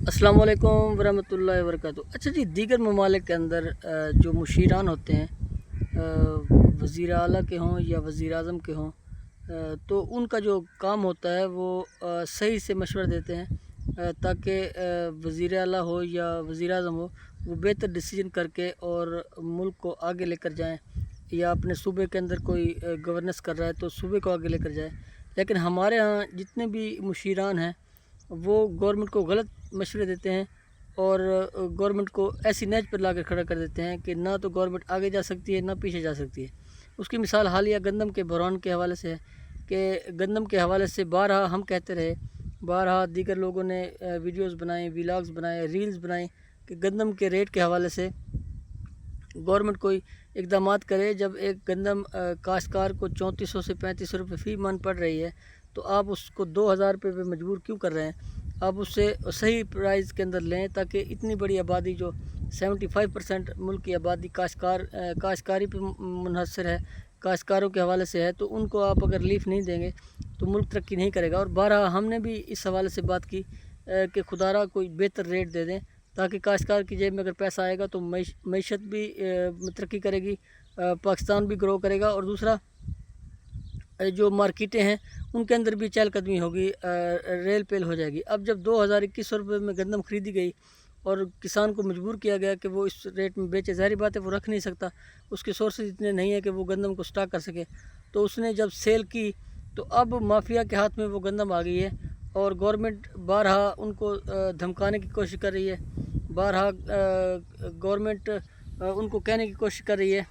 अस्सलाम वालेकुम वरहमतुल्लाहि वबरकातुहू। अच्छा जी, दीगर ममालिक के अंदर जो मुशीरान होते हैं, वज़ीर आला के हों या वज़ीर आज़म के हों, तो उनका जो काम होता है वो सही से मशवरा देते हैं, ताकि वज़ीर आला हो या वज़ीर आज़म हो, वो बेहतर डिसीजन करके और मुल्क को आगे लेकर जाएं, या अपने सूबे के अंदर कोई गवर्नेंस कर रहा है तो सूबे को आगे लेकर जाए। लेकिन हमारे यहाँ जितने भी मुशीरान हैं वो गवर्नमेंट को गलत मशवरे देते हैं और गवर्नमेंट को ऐसी नहज पर ला कर खड़ा कर देते हैं कि ना तो गवर्नमेंट आगे जा सकती है ना पीछे जा सकती है। उसकी मिसाल हालिया गंदम के बहरान के हवाले से है कि गंदम के हवाले से बारहा हम कहते रहे, बारहा दीगर लोगों ने वीडियोस बनाए, व्लॉग्स बनाए, रील्स बनाए कि गंदम के रेट के हवाले से गवर्नमेंट कोई इकदाम करे। जब एक गंदम काश्तकार को 3400 से 3500 रुपये फ़ी मन पड़ रही है, तो आप उसको 2000 रुपये पे मजबूर क्यों कर रहे हैं? आप उससे सही प्राइस के अंदर लें, ताकि इतनी बड़ी आबादी जो 75% मुल्क की आबादी काश्तकारी पे मुनहसर है, काश्तकारों के हवाले से है, तो उनको आप अगर रिलीफ नहीं देंगे तो मुल्क तरक्की नहीं करेगा। और बारहा हमने भी इस हवाले से बात की कि खुदारा कोई बेहतर रेट दे दें, ताकि काश्तकार की जेब में अगर पैसा आएगा तो मईशत भी तरक्की करेगी, पाकिस्तान भी ग्रो करेगा, और दूसरा जो मार्केटें हैं उनके अंदर भी चहलकदमी होगी, रेल पेल हो जाएगी। अब जब 2021 रुपये में गंदम ख़रीदी गई और किसान को मजबूर किया गया कि वो इस रेट में बेचे, ज़ाहिर बात है वो रख नहीं सकता, उसके सोर्सेज इतने नहीं है कि वो गंदम को स्टॉक कर सके। तो उसने जब सेल की तो अब माफिया के हाथ में वो गंदम आ गई है, और गवर्नमेंट बारहा उनको धमकाने की कोशिश कर रही है, बारहा गवर्नमेंट उनको कहने की कोशिश कर रही है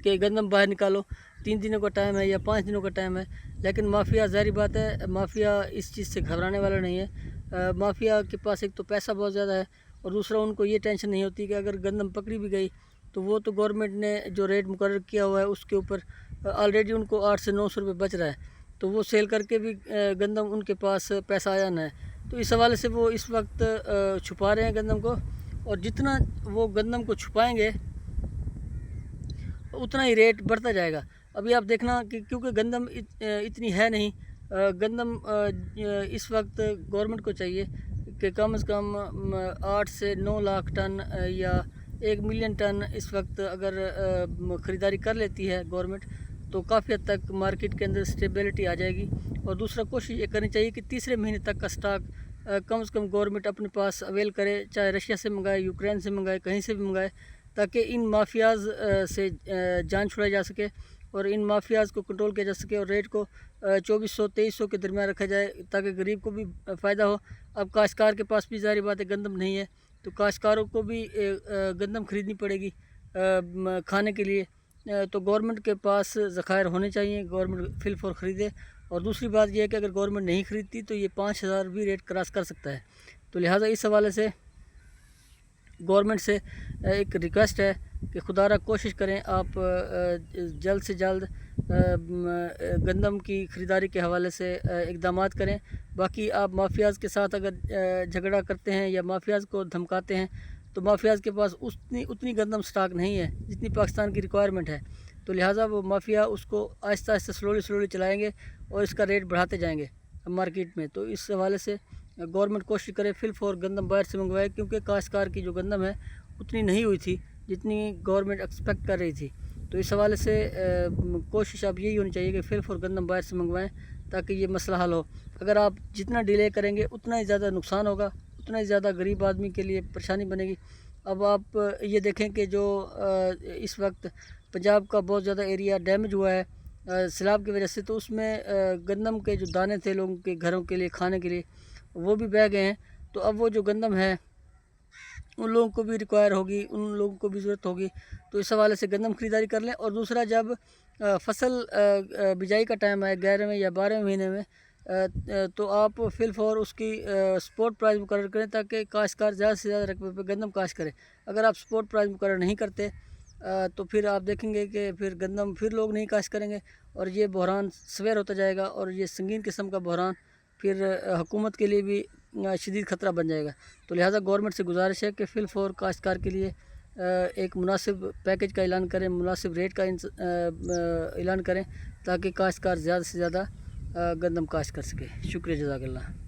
कि गंदम बाहर निकालो, 3 दिनों का टाइम है या 5 दिनों का टाइम है। लेकिन माफिया, ज़ाहिर बात है माफिया इस चीज़ से घबराने वाला नहीं है। माफिया के पास एक तो पैसा बहुत ज़्यादा है, और दूसरा उनको ये टेंशन नहीं होती कि अगर गंदम पकड़ी भी गई तो वो तो गवर्नमेंट ने जो रेट मुकर्रर किया हुआ है उसके ऊपर ऑलरेडी उनको 800 से 900 रुपये बच रहा है, तो वो सेल करके भी गंदम उनके पास पैसा आ जाना है। तो इस हवाले से वो इस वक्त छुपा रहे हैं गंदम को, और जितना वो गंदम को छुपाएँगे उतना ही रेट बढ़ता जाएगा। अभी आप देखना कि क्योंकि गंदम इतनी है नहीं, गंदम इस वक्त गवर्नमेंट को चाहिए कि कम से कम 8 से 9 लाख टन या 1 मिलियन टन इस वक्त अगर ख़रीदारी कर लेती है गवर्नमेंट, तो काफ़ी हद तक मार्केट के अंदर स्टेबिलिटी आ जाएगी। और दूसरा कोशिश ये करनी चाहिए कि तीसरे महीने तक का स्टॉक कम से कम गवर्नमेंट अपने पास अवेल करे, चाहे रशिया से मंगाए, यूक्रेन से मंगाए, कहीं से भी मंगाए, ताकि इन माफियाज़ से जान छुड़ाई जा सके और इन माफियाज़ को कंट्रोल किया जा सके, और रेट को 2400-2300 के दरमियान रखा जाए, ताकि गरीब को भी फ़ायदा हो। अब काश्तकार के पास भी ज़ाहिर बात है गंदम नहीं है, तो काश्तकारों को भी गंदम ख़रीदनी पड़ेगी खाने के लिए। तो गवर्नमेंट के पास ज़खायर होने चाहिए, गवर्नमेंट फिल फॉर ख़रीदे। और दूसरी बात यह है कि अगर गवर्नमेंट नहीं ख़रीदती तो ये 5000 भी रेट क्रॉस कर सकता है। तो लिहाजा इस हवाले से गवर्नमेंट से एक रिक्वेस्ट है कि खुदारा कोशिश करें आप जल्द से जल्द गंदम की ख़रीदारी के हवाले से इक़दामात करें। बाकी आप माफियाज़ के साथ अगर झगड़ा करते हैं या माफियाज़ को धमकाते हैं, तो माफियाज़ के पास उतनी गंदम स्टॉक नहीं है जितनी पाकिस्तान की रिक्वायरमेंट है। तो लिहाजा वो माफिया उसको आहिस्ता आहिस्ता स्लोली चलाएँगे और इसका रेट बढ़ाते जाएँगे मार्केट में। तो इस हवाले से गवर्नमेंट कोशिश करे फिल फॉर गंदम बाहर से मंगवाए, क्योंकि काश्तकार की जो गंदम है उतनी नहीं हुई थी जितनी गवर्नमेंट एक्सपेक्ट कर रही थी। तो इस हवाले से कोशिश अब यही होनी चाहिए कि फिल फॉर गंदम बाहर से मंगवाएं, ताकि ये मसला हल हो। अगर आप जितना डिले करेंगे उतना ही ज़्यादा नुकसान होगा, उतना ही ज़्यादा गरीब आदमी के लिए परेशानी बनेगी। अब आप ये देखें कि जो इस वक्त पंजाब का बहुत ज़्यादा एरिया डैमेज हुआ है सैलाब की वजह से, तो उसमें गंदम के जो दाने थे लोगों के घरों के लिए खाने के लिए, वो भी बह गए हैं। तो अब वो जो गंदम है उन लोगों को भी रिक्वायर होगी, उन लोगों को भी ज़रूरत होगी। तो इस हवाले से गंदम ख़रीदारी कर लें। और दूसरा, जब फसल बिजाई का टाइम आए 11वें या 12वें महीने में, तो आप फिल फॉर उसकी स्पॉट प्राइस मुकर्रर करें, ताकि काश्तकार ज़्यादा से ज़्यादा रकबे पे गंदम काश्त करे। अगर आप स्पॉट प्राइस मुकर्रर नहीं करते तो फिर आप देखेंगे कि फिर गंदम फिर लोग नहीं काश्त करेंगे, और ये बहरान सवेर होता जाएगा, और ये संगीन किस्म का बहरान फिर हुकूमत के लिए भी शदीद ख़तरा बन जाएगा। तो लिहाजा गवर्नमेंट से गुजारिश है कि फिल फॉर काश्तकार के लिए एक मुनासिब पैकेज का ऐलान करें, मुनासिब रेट का ऐलान करें, ताकि काश्तकार ज़्यादा से ज़्यादा गंदम काश्त कर सके। शुक्रिया, जज़ाकल्लाह।